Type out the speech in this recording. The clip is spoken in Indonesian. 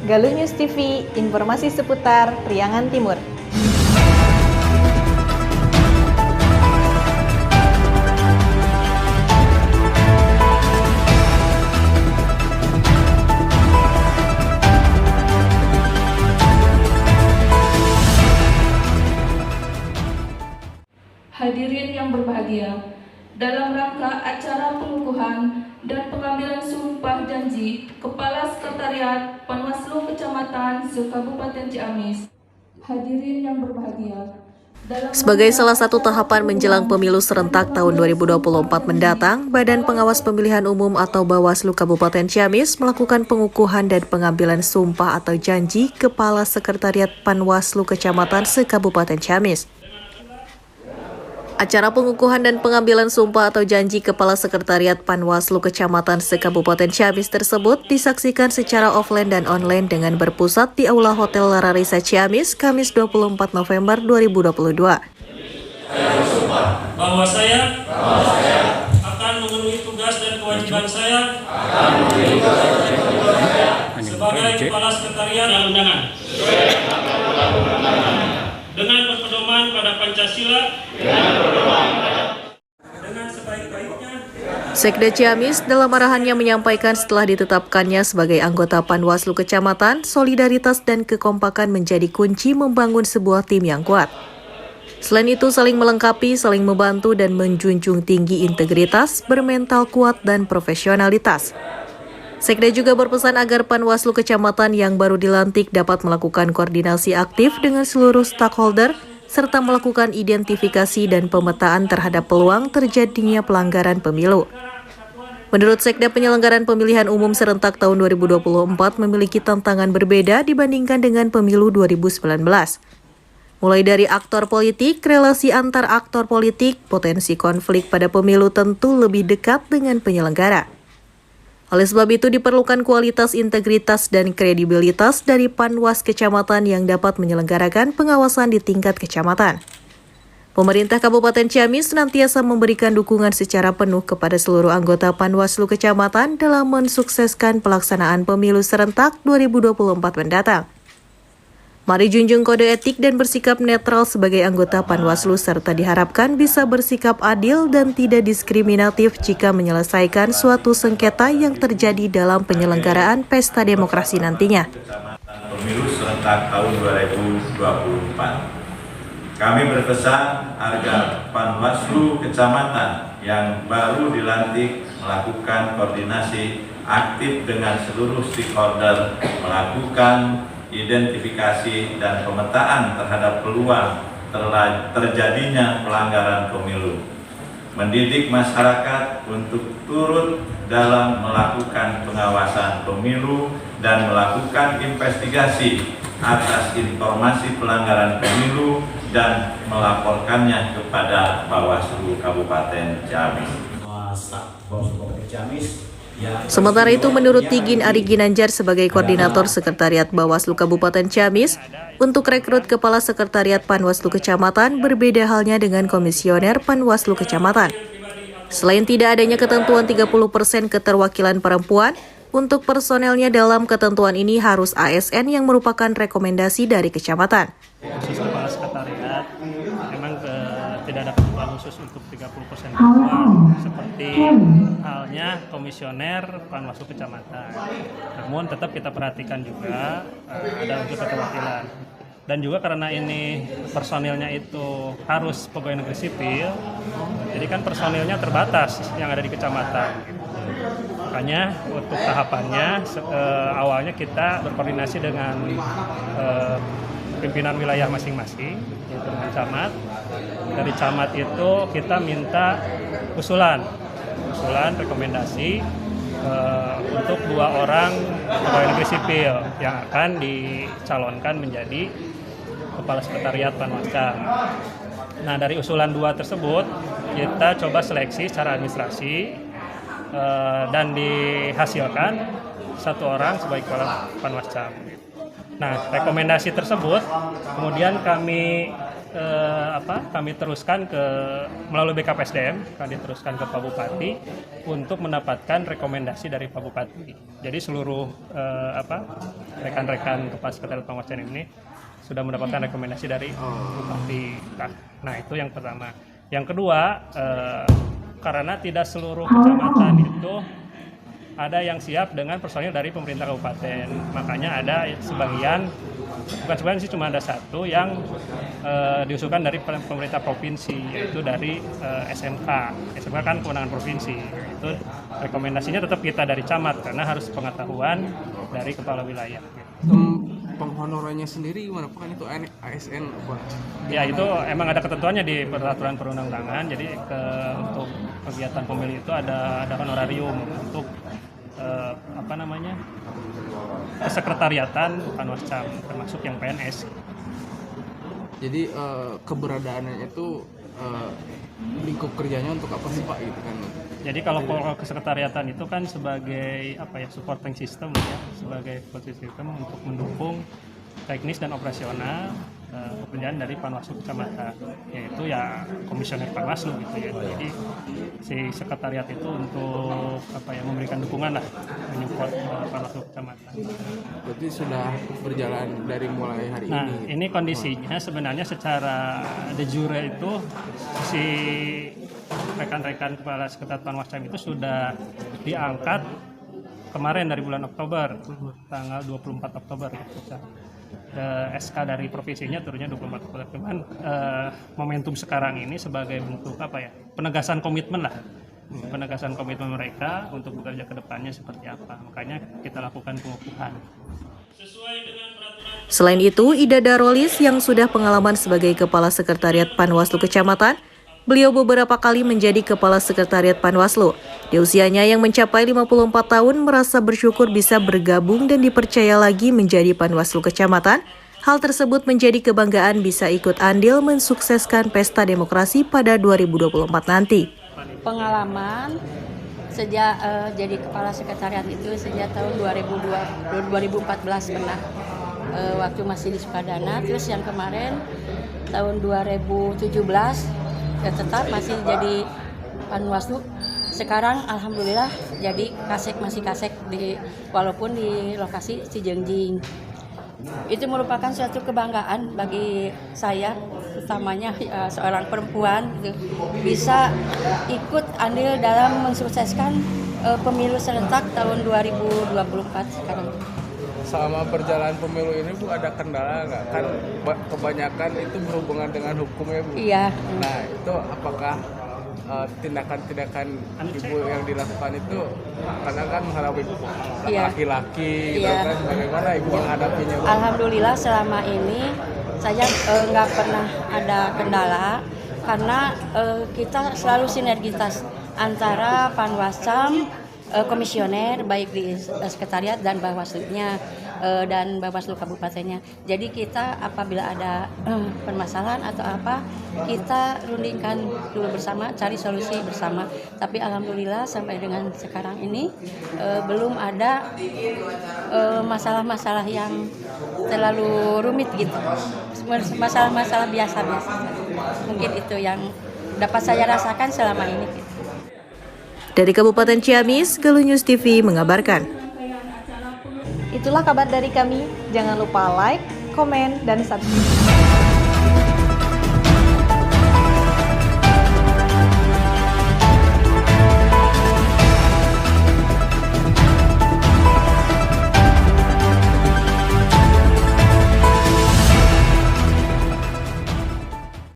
Galuh News TV, informasi seputar Priangan Timur. Hadirin yang berbahagia, dalam rangka acara pengukuhan dan pengambilan sumpah janji Kepala Sekretariat Panwaslu Kecamatan Kabupaten Ciamis. Hadirin yang berbahagia, sebagai salah satu tahapan menjelang pemilu serentak tahun 2024 mendatang, Badan Pengawas Pemilihan Umum atau Bawaslu Kabupaten Ciamis melakukan pengukuhan dan pengambilan sumpah atau janji Kepala Sekretariat Panwaslu Kecamatan se-Kabupaten Ciamis. Acara pengukuhan dan pengambilan sumpah atau janji Kepala Sekretariat Panwaslu Kecamatan se-Kabupaten Ciamis tersebut disaksikan secara offline dan online dengan berpusat di Aula Hotel Lararisa Ciamis, Kamis 24 November 2022. Bahwa saya akan memenuhi tugas dan kewajiban saya sebagai Kepala Sekretariat dan undangan dengan berpedoman pada Pancasila dengan sebaik-baiknya. Sekda Ciamis dalam arahannya menyampaikan setelah ditetapkannya sebagai anggota Panwaslu Kecamatan, solidaritas dan kekompakan menjadi kunci membangun sebuah tim yang kuat. Selain itu, saling melengkapi, saling membantu, dan menjunjung tinggi integritas, bermental kuat, dan profesionalitas. Sekda juga berpesan agar Panwaslu Kecamatan yang baru dilantik dapat melakukan koordinasi aktif dengan seluruh stakeholder, serta melakukan identifikasi dan pemetaan terhadap peluang terjadinya pelanggaran pemilu. Menurut Sekda, penyelenggaraan pemilihan umum serentak tahun 2024 memiliki tantangan berbeda dibandingkan dengan pemilu 2019. Mulai dari aktor politik, relasi antar aktor politik, potensi konflik pada pemilu tentu lebih dekat dengan penyelenggara. Oleh sebab itu diperlukan kualitas, integritas, dan kredibilitas dari Panwas Kecamatan yang dapat menyelenggarakan pengawasan di tingkat kecamatan. Pemerintah Kabupaten Ciamis senantiasa memberikan dukungan secara penuh kepada seluruh anggota Panwaslu Kecamatan dalam mensukseskan pelaksanaan pemilu serentak 2024 mendatang. Mari junjung kode etik dan bersikap netral sebagai anggota Panwaslu serta diharapkan bisa bersikap adil dan tidak diskriminatif jika menyelesaikan suatu sengketa yang terjadi dalam penyelenggaraan pesta demokrasi nantinya. Pemilu serentak tahun 2024. Kami berpesan agar Panwaslu Kecamatan yang baru dilantik melakukan koordinasi aktif dengan seluruh stakeholder, melakukan identifikasi dan pemetaan terhadap peluang terjadinya pelanggaran pemilu, mendidik masyarakat untuk turut dalam melakukan pengawasan pemilu dan melakukan investigasi atas informasi pelanggaran pemilu dan melaporkannya kepada Bawaslu Kabupaten Ciamis. Sementara itu, menurut Tigin Ari Ginanjar sebagai Koordinator Sekretariat Bawaslu Kabupaten Ciamis, untuk rekrut Kepala Sekretariat Panwaslu Kecamatan berbeda halnya dengan Komisioner Panwaslu Kecamatan. Selain tidak adanya ketentuan 30% keterwakilan perempuan, untuk personelnya dalam ketentuan ini harus ASN yang merupakan rekomendasi dari kecamatan. Khusus Kepala Sekretariat memang tidak ada ketentuan khusus untuk 30% perempuan seperti halnya komisioner Panwaslu Kecamatan. Namun tetap kita perhatikan juga ada unsur keterwakilan. Dan juga karena ini personilnya itu harus pegawai negeri sipil, jadi kan personilnya terbatas yang ada di kecamatan. Makanya untuk tahapannya awalnya kita berkoordinasi dengan pimpinan wilayah masing-masing, yaitu dengan camat. Dari camat itu kita minta usulan rekomendasi untuk 2 orang pegawai negeri sipil yang akan dicalonkan menjadi Kepala Sekretariat Panwascam. Nah, dari usulan 2 tersebut kita coba seleksi secara administrasi dan dihasilkan 1 orang sebagai Kepala Panwascam. Nah, rekomendasi tersebut kemudian kami kami teruskan melalui BKPSDM, kami teruskan ke Pak Bupati untuk mendapatkan rekomendasi dari Pak Bupati. Jadi seluruh rekan-rekan Kepala Sekretariat Panwascam ini sudah mendapatkan rekomendasi dari Bupati. Nah, itu yang pertama. Yang kedua, karena tidak seluruh kecamatan itu ada yang siap dengan personil dari pemerintah kabupaten, makanya ada sebagian, bukan sebagian sih, cuma ada satu yang diusulkan dari pemerintah provinsi, yaitu dari SMK. SMK kan kewenangan provinsi, itu rekomendasinya tetap kita dari camat karena harus pengetahuan dari kepala wilayah. Penghonorannya sendiri gimana? Kan itu ASN apa? Ya, itu emang ada ketentuannya di peraturan perundang-undangan. Jadi untuk kegiatan pemilu itu ada honorarium untuk kesekretariatan Panwascam, termasuk yang PNS. Jadi keberadaannya itu lingkup kerjanya untuk apa sih Pak gitu kan? Jadi kalau kesekretariatan itu kan sebagai supporting system ya, sebagai supporting system untuk mendukung teknis dan operasional pekerjaan dari Panwaslu kecamatan, yaitu ya komisioner Panwaslu gitu ya. Jadi si sekretariat itu untuk memberikan dukungan lah, menyupport Panwaslu kecamatan. Berarti sudah berjalan dari mulai hari ini. Nah, ini kondisinya sebenarnya secara de jure itu si rekan-rekan Kepala Sekretariat Panwascam itu sudah diangkat kemarin dari bulan Oktober, tanggal 24 Oktober gitu. SK dari provinsinya turunnya 24 Oktober. Cuman momentum sekarang ini sebagai bentuk penegasan komitmen lah. Penegasan komitmen mereka untuk bekerja ke depannya seperti apa. Makanya kita lakukan pengukuhan. Selain itu, Ida Darolis yang sudah pengalaman sebagai Kepala Sekretariat Panwaslu Kecamatan, beliau beberapa kali menjadi Kepala Sekretariat Panwaslu. Di usianya yang mencapai 54 tahun, merasa bersyukur bisa bergabung dan dipercaya lagi menjadi Panwaslu Kecamatan. Hal tersebut menjadi kebanggaan bisa ikut andil mensukseskan pesta demokrasi pada 2024 nanti. Pengalaman sejak jadi Kepala Sekretariat itu sejak tahun 2014 pernah waktu masih di Sukadana. Terus yang kemarin tahun 2017 tetap masih jadi Panwaslu. Sekarang alhamdulillah jadi masih kasek walaupun di lokasi Cijengjing. Itu merupakan suatu kebanggaan bagi saya, utamanya seorang perempuan bisa ikut andil dalam mensukseskan pemilu serentak tahun 2024 sekarang. Selama perjalanan pemilu ini Bu, ada kendala nggak? Kan kebanyakan itu berhubungan dengan hukum ya Bu. Iya. Nah, itu apakah tindakan-tindakan Ibu yang dilakukan itu karena kan menghadapi laki-laki gitu kan, bagaimana Ibu menghadapinya Bu? Alhamdulillah selama ini saya nggak pernah ada kendala karena kita selalu sinergitas antara Panwascam, komisioner baik di sekretariat dan Bawaslu-nya dan Bawaslu kabupatennya. Jadi kita apabila ada permasalahan atau apa, kita rundingkan dulu bersama, cari solusi bersama. Tapi alhamdulillah sampai dengan sekarang ini belum ada masalah-masalah yang terlalu rumit gitu. Masalah-masalah biasa-biasa. Mungkin itu yang dapat saya rasakan selama ini gitu. Dari Kabupaten Ciamis, Galuh News TV mengabarkan. Itulah kabar dari kami. Jangan lupa like, komen, dan subscribe.